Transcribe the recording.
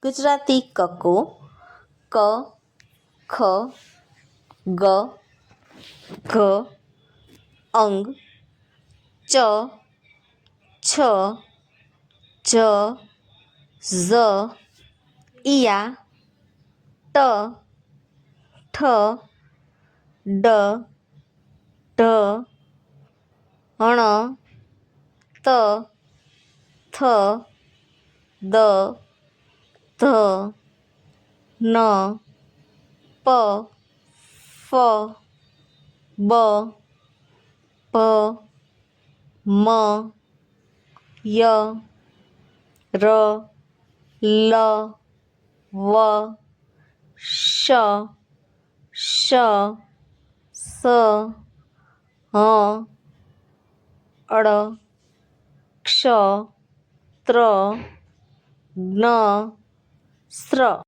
ગુજરાતી કક્કો ક ખ ગ ઘ અંગ ચ છ જ ઝ ઈયા ટ ઠ ડ ઢ ણ ત થ દ ધ ન પ ફ બ ભ મ ય ર લ વ શ શ સ હ ળ ક્ષ ત્ર જ્ઞ સ્ર